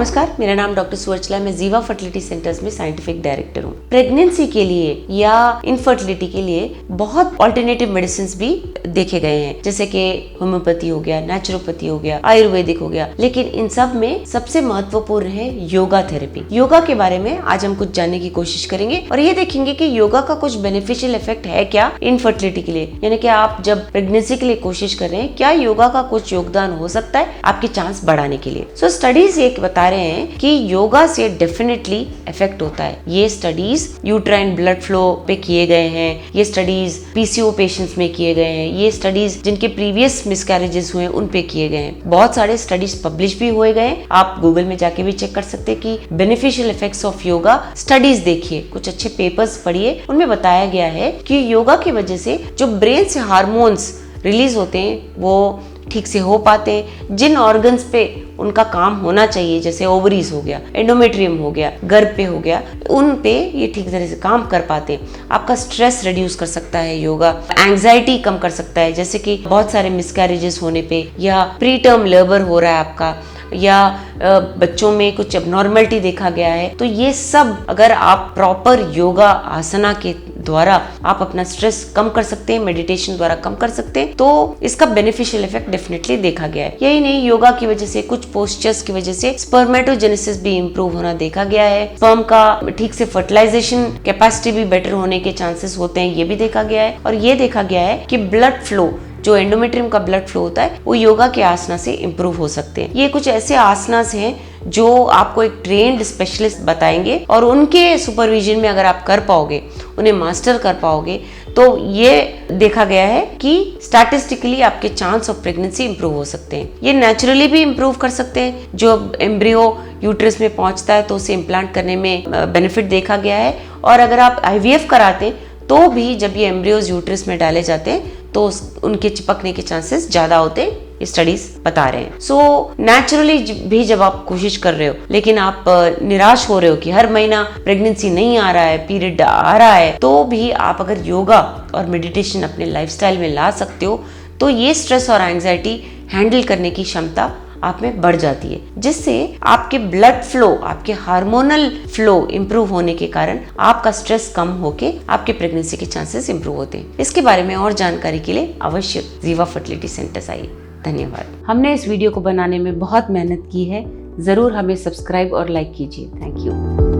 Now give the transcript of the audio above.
नमस्कार, मेरा नाम डॉक्टर सुवर्चला, मैं जीवा फर्टिलिटी सेंटर्स में साइंटिफिक डायरेक्टर हूँ। प्रेगनेंसी के लिए या इनफर्टिलिटी के लिए बहुत ऑल्टरनेटिव मेडिसिन भी देखे गए हैं, जैसे कि होम्योपैथी हो गया, नेचुरोपैथी हो गया, आयुर्वेदिक हो गया, लेकिन इन सब में सबसे महत्वपूर्ण है योगा थेरेपी। योगा के बारे में आज हम कुछ जानने की कोशिश करेंगे और ये देखेंगे कि योगा का कुछ बेनिफिशियल इफेक्ट है क्या इनफर्टिलिटी के लिए, यानी कि आप जब प्रेगनेंसी के लिए कोशिश कर रहे हैं, क्या योगा का कुछ योगदान हो सकता है आपके चांस बढ़ाने के लिए। सो स्टडीज ये बता रहे हैं कि योगा से डेफिनेटली इफेक्ट होता है। ये स्टडीज यूट्राइन ब्लड फ्लो पे किए गए हैं, ये स्टडीज पीसीओ पेशेंट्स में किए गए हैं, ये स्टडीज जिनके प्रीवियस मिसकैरेजेस हुए उन पे किए गए हैं। बहुत सारे स्टडीज पब्लिश भी हुए गए हैं, आप गूगल में जाके भी चेक कर सकते हैं कि beneficial effects of yoga studies देखिए, कुछ अच्छे पेपर्स पढ़िए, उनमें बताया गया है कि योगा की वजह से जो ब्रेन से हार्मोन्स रिलीज होते हैं वो ठीक से हो पाते हैं। जिन ऑर्गन्स पे उनका काम होना चाहिए, जैसे ओवरीज हो गया, एंडोमेट्रियम हो गया, गर्भ पे हो गया, उन पे ये ठीक तरह से काम कर पाते हैं। आपका स्ट्रेस रिड्यूस कर सकता है योगा, एंजाइटी कम कर सकता है, जैसे कि बहुत सारे मिसकैरेजेस होने पे या प्री टर्म लेबर हो रहा है आपका, या बच्चों में कुछ एबनॉर्मलिटी देखा गया है, तो ये सब अगर आप प्रॉपर योगा आसना के द्वारा आप अपना स्ट्रेस कम कर सकते हैं, मेडिटेशन द्वारा कम कर सकते हैं, तो इसका बेनिफिशियल इफेक्ट डेफिनेटली देखा गया है। यही नहीं, योगा की वजह से, कुछ पोस्चर्स की वजह से स्पर्मेटोजेनेसिस भी इंप्रूव होना देखा गया है। स्पर्म का ठीक से फर्टिलाइजेशन कैपेसिटी भी बेटर होने के चांसेस होते हैं, ये भी देखा गया है। और ये देखा गया है कि ब्लड फ्लो, जो एंडोमेट्रियम का ब्लड फ्लो होता है, वो योगा के आसना से इंप्रूव हो सकते हैं। ये कुछ ऐसे आसनास हैं जो आपको एक ट्रेन्ड स्पेशलिस्ट बताएंगे और उनके सुपरविजन में अगर आप कर पाओगे, उन्हें मास्टर कर पाओगे, तो ये देखा गया है कि स्टैटिस्टिकली आपके चांस ऑफ प्रेगनेंसी इंप्रूव हो सकते हैं। ये नेचुरली भी इंप्रूव कर सकते हैं। जो एम्ब्रियो यूट्रस में पहुंचता है तो उसे इम्प्लांट करने में बेनिफिट देखा गया है। और अगर आप आईवीएफ कराते हैं तो भी जब ये एम्ब्रियोज यूट्रस में डाले जाते हैं तो उनके चिपकने के चांसेस ज्यादा होते हैं, स्टडीज बता रहे हैं। सो नेचुरली भी जब आप कोशिश कर रहे हो लेकिन आप निराश हो रहे हो कि हर महीना प्रेगनेंसी नहीं आ रहा है, पीरियड आ रहा है, तो भी आप अगर योगा और मेडिटेशन अपने लाइफस्टाइल में ला सकते हो तो ये स्ट्रेस और एंजाइटी हैंडल करने की क्षमता आप में बढ़ जाती है, जिससे आपके ब्लड फ्लो, आपके हार्मोनल फ्लो इंप्रूव होने के कारण आपका स्ट्रेस कम होके आपके प्रेगनेंसी के चांसेस इंप्रूव होते हैं। इसके बारे में और जानकारी के लिए अवश्य जीवा फर्टिलिटी सेंटर्स आइए। धन्यवाद। हमने इस वीडियो को बनाने में बहुत मेहनत की है, जरूर हमें सब्सक्राइब और लाइक कीजिए। Thank you.